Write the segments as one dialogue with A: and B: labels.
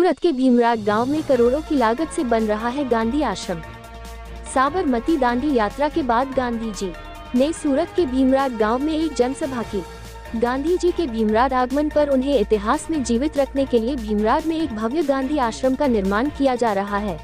A: सूरत के भीमराड गांव में करोड़ों की लागत से बन रहा है गांधी आश्रम। साबरमती दांडी यात्रा के बाद गांधी जी ने सूरत के भीमराड गांव में एक जनसभा की। गांधी जी के भीमराड आगमन पर उन्हें इतिहास में जीवित रखने के लिए भीमराड में एक भव्य गांधी आश्रम का निर्माण किया जा रहा है।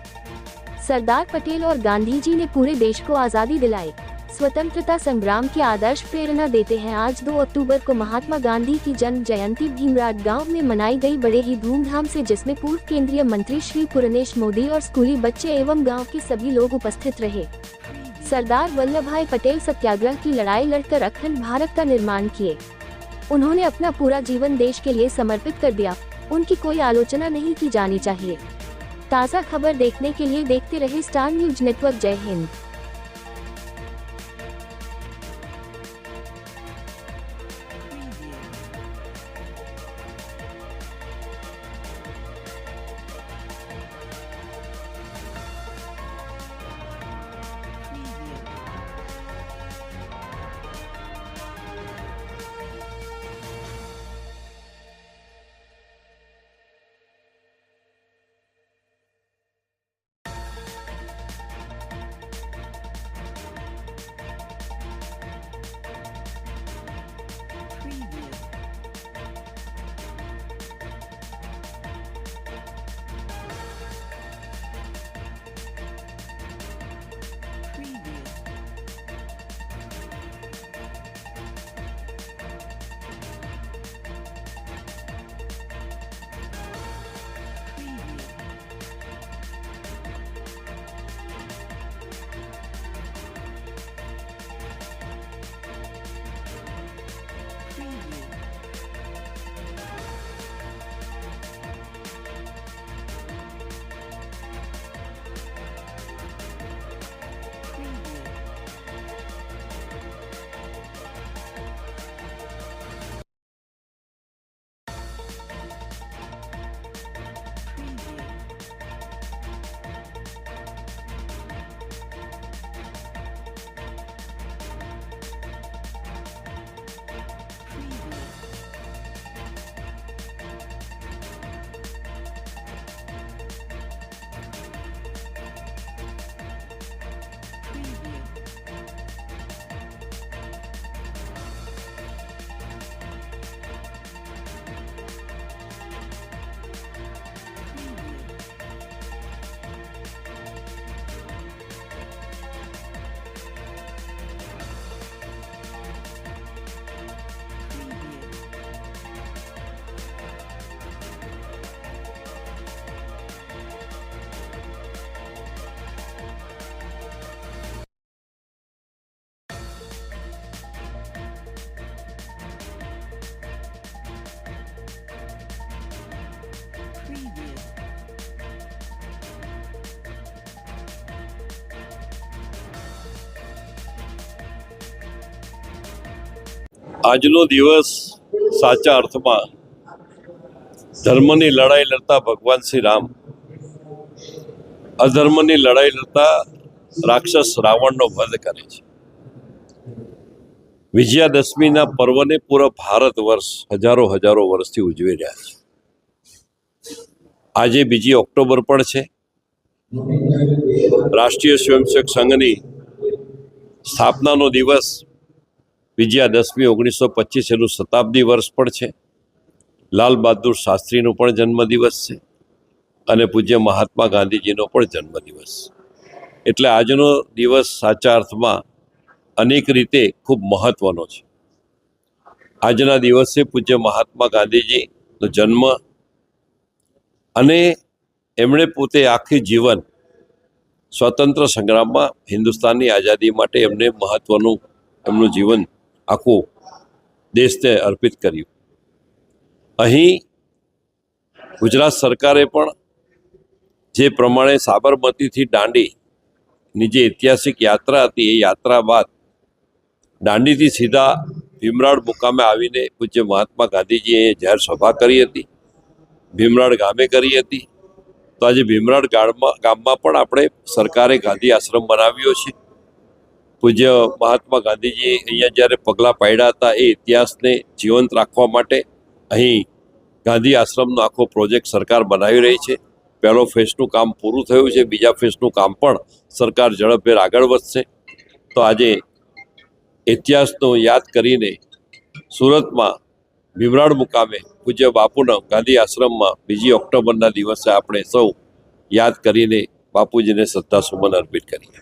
A: सरदार पटेल और गांधी जी ने पूरे देश को आजादी दिलाई, स्वतंत्रता संग्राम के आदर्श प्रेरणा देते हैं। आज 2 अक्टूबर को महात्मा गांधी की जन्म जयंती भीमराड गांव में मनाई गई बड़े ही धूमधाम से, जिसमें पूर्व केंद्रीय मंत्री श्री पुरनेश मोदी और स्कूली बच्चे एवं गांव के सभी लोग उपस्थित रहे। सरदार वल्लभ भाई पटेल सत्याग्रह की लड़ाई लड़कर अखंड भारत का निर्माण किए। उन्होंने अपना पूरा जीवन देश के लिए समर्पित कर दिया। उनकी कोई आलोचना नहीं की जानी चाहिए। ताज़ा खबर देखने के लिए देखते रहे स्टार न्यूज नेटवर्क। जय हिंद।
B: આજનો દિવસ સાચા અર્થમાં ધર્મની લડાઈ લડતા ભગવાન શ્રી રામ અધર્મની લડાઈ લડતા રાક્ષસ રાવણનો વધ કરે છે। વિજયાદશમીના પર્વને પૂરા ભારત વર્ષ હજારો વર્ષથી ઉજવી રહ્યા છે। આજે 2 ઓક્ટોબર પણ છે। રાષ્ટ્રીય સ્વયંસેવક સંઘની સ્થાપનાનો દિવસ, વિજયાદશમી 1925 એનું શતાબ્દી વર્ષ પણ છે। લાલ બહાદુર શાસ્ત્રીનો પણ જન્મદિવસ છે અને પૂજ્ય મહાત્મા ગાંધીજીનો પણ જન્મદિવસ। એટલે આજનો દિવસ સાચા અર્થમાં અનેક રીતે ખૂબ મહત્વનો છે। આજના દિવસે પૂજ્ય મહાત્મા ગાંધીજીનો જન્મ અને એમણે પોતે આખી જીવન સ્વતંત્ર સંગ્રામમાં હિન્દુસ્તાનની આઝાદી માટે એમને મહત્વનું એમનું જીવન આખું દેશને અર્પિત કર્યું। અહીં ગુજરાત સરકારે પણ જે પ્રમાણે સાબરમતીથી દાંડીની જે ઐતિહાસિક યાત્રા હતી, એ યાત્રા બાદ દાંડીથી સીધા ભીમરાડ મુકામે આવીને પૂજ્ય મહાત્મા ગાંધીજીએ જાહેર સભા કરી હતી, ભીમરાડ ગામે કરી હતી। તો આજે ભીમરાડ ગામમાં પણ આપણે સરકારે ગાંધી આશ્રમ બનાવ્યો છે। પૂજ્ય મહાત્મા ગાંધીજી અહીંયા જ્યારે પગલાં પાડ્યા હતા, એ ઇતિહાસને જીવંત રાખવા માટે અહીં ગાંધી આશ્રમનો આખો પ્રોજેક્ટ સરકાર બનાવી રહી છે. પહેલો ફેઝનું કામ પૂરું થયું છે, બીજા ફેઝનું કામ પણ સરકાર ઝડપભેર આગળ વધશે. તો આજે ઇતિહાસનો યાદ કરીને સુરતમાં ભીમરાડ મુકામે પૂજ્ય બાપુના ગાંધી આશ્રમમાં 2 ઓક્ટોબરના દિવસે આપણે સૌ યાદ કરીને બાપુજીને શ્રદ્ધાસુમન અર્પિત કરીએ.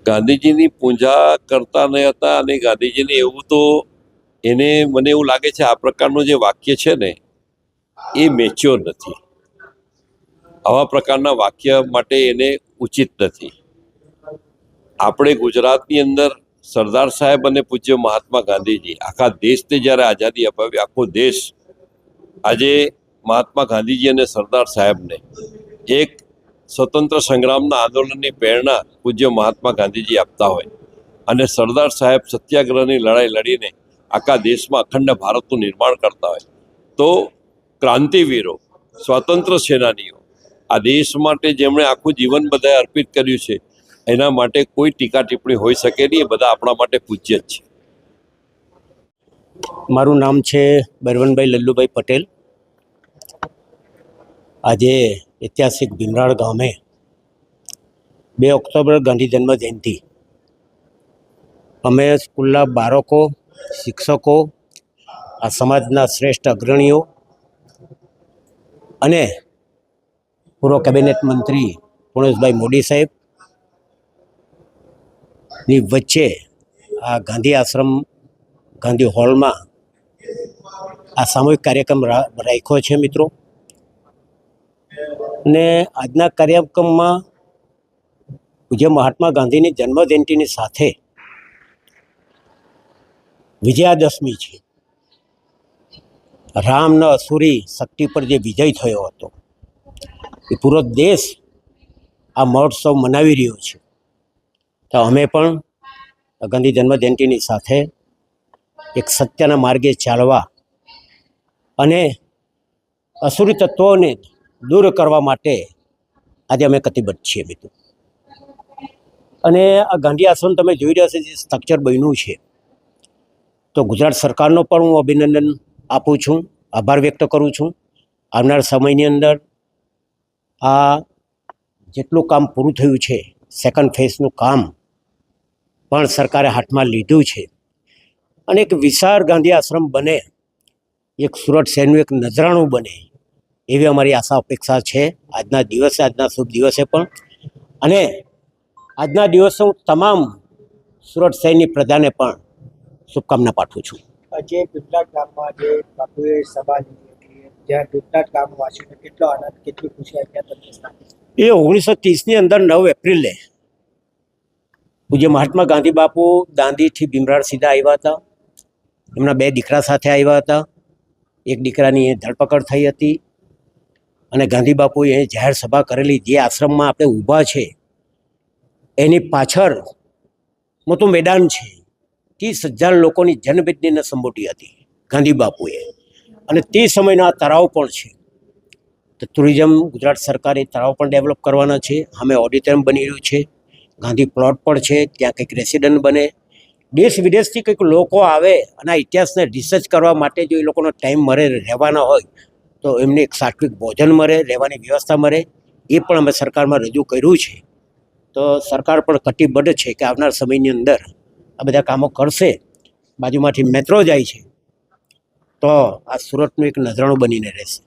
B: ગાંધીજીની પૂજા કરતા ન હતા અને ગાંધીજીને એવું તો એને મને એવું લાગે છે આ પ્રકારનું જે વાક્ય છે ને એ મેચ્યોર નથી. આવા પ્રકારના વાક્ય માટે એને ઉચિત નથી. આપણે ગુજરાતની અંદર સરદાર સાહેબ અને પૂજ્ય મહાત્મા ગાંધીજી આખા દેશને જ્યારે આઝાદી અપાવી, આખો દેશ આજે મહાત્મા ગાંધીજી અને સરદાર સાહેબને એક સ્વતંત્ર સંગ્રામના આંદોલનની પ્રેરણા પૂજ્ય મહાત્મા ગાંધીજી આપતા હોય અને સરદાર સાહેબ સત્યાગ્રહની લડાઈ લડીને આખા દેશમાં અખંડ ભારતનું નિર્માણ કરતા હોય તો ક્રાંતિવીરો, સ્વાતંત્ર્ય સેનાનીઓ, આ દેશ માટે જેમણે આખું જીવન બધાએ અર્પિત કર્યું છે એના માટે કોઈ ટીકા ટિપ્પણી હોઈ શકે નહીં. એ બધા આપણા માટે પૂજ્ય જ છે.
C: મારું નામ છે બરવનભાઈ લલ્લુભાઈ પટેલ. આજે ઐતિહાસિક ભીમરાડ ગામે 2 ઓક્ટોબર ગાંધી જન્મ જયંતિ અમે સ્કૂલના બાળકો, શિક્ષકો, આ સમાજના શ્રેષ્ઠ અગ્રણીઓ અને પૂર્વ કેબિનેટ મંત્રી પૂર્ણેશભાઈ મોદી સાહેબની વચ્ચે આ ગાંધી આશ્રમ ગાંધી હોલમાં આ સામૂહિક કાર્યક્રમ રાખ્યો છે મિત્રો. અને આજના કાર્યક્રમમાં પૂજ્ય મહાત્મા ગાંધીની જન્મજયંતિની સાથે વિજયાદશમી છે. રામના અસુરી શક્તિ પર જે વિજય થયો હતો એ પૂરો દેશ આ મહોત્સવ મનાવી રહ્યો છે. તો અમે પણ ગાંધી જન્મજયંતિની સાથે એક સત્યના માર્ગે ચાલવા અને અસુરી તત્વોને દૂર કરવા માટે આજે અમે કટિબદ્ધ છીએ મિત્રો. અને આ ગાંધી આશ્રમ તમે જોઈ રહ્યા છો જે સ્ટ્રક્ચર બન્યું છે તો ગુજરાત સરકારનો પણ હું અભિનંદન આપું છું, આભાર વ્યક્ત કરું છું. આવનાર સમયની અંદર આ જેટલું કામ પૂરું થયું છે, સેકન્ડ ફેઝનું કામ પણ સરકારે હાથમાં લીધું છે અને એક વિશાળ ગાંધી આશ્રમ બને, એક સુરત શહેરનું એક નજરાણું બને એવી અમારી આશા અપેક્ષા છે આજના દિવસે, આજના શુભ દિવસે પણ. અને આજના દિવસે હું તમામ સુરત શહેરની પ્રજાને પણ શુભકામના પાઠવું છું.
D: જે ભીમરાડ ગામમાં જે બાપુએ સભા લીધી હતી, જ્યાં ભીમરાડ ગામવાસીઓને કેટલો આનંદ, કેટલી ખુશી આવી તમને સ્થાનિક?
C: એ 1930ની અંદર 9 એપ્રિલે પૂજ્ય મહાત્મા ગાંધી બાપુ દાંડીથી ભીમરાડ સીધા આવ્યા હતા. એમના 2 દીકરા સાથે આવ્યા હતા. એક દીકરાની ધરપકડ થઈ હતી અને ગાંધી બાપુએ જાહેર સભા કરેલી. જે આશ્રમમાં આપણે ઊભા છે એની પાછળ મોટું મેદાન છે. 30,000 લોકોની જનમેદનીને સંબોધી હતી ગાંધી બાપુએ. અને તે સમયનો આ તળાવ પણ છે. તો ટુરિઝમ ગુજરાત સરકારે તળાવ પણ ડેવલપ કરવાના છે. અમે ઓડિટોરિયમ બની રહ્યું છે, ગાંધી પ્લોટ પણ છે, ત્યાં કંઈક રેસિડન્ટ બને. દેશ વિદેશથી કંઈક લોકો આવે અને આ ઇતિહાસને રિસર્ચ કરવા માટે જો એ લોકોનો ટાઈમ મળે, રહેવાના હોય તો એમને એક સાત્વિક ભોજન મળે, રહેવાની વ્યવસ્થા મળે. એ પણ અમે સરકારમાં રજૂ કર્યું છે. તો સરકાર પણ કટિબદ્ધ છે કે આવનાર સમયની અંદર આ બધા કામો કરશે. બાજુમાંથી મેટ્રો જાય છે તો આ સુરતનું એક નજરાણું બનીને રહેશે.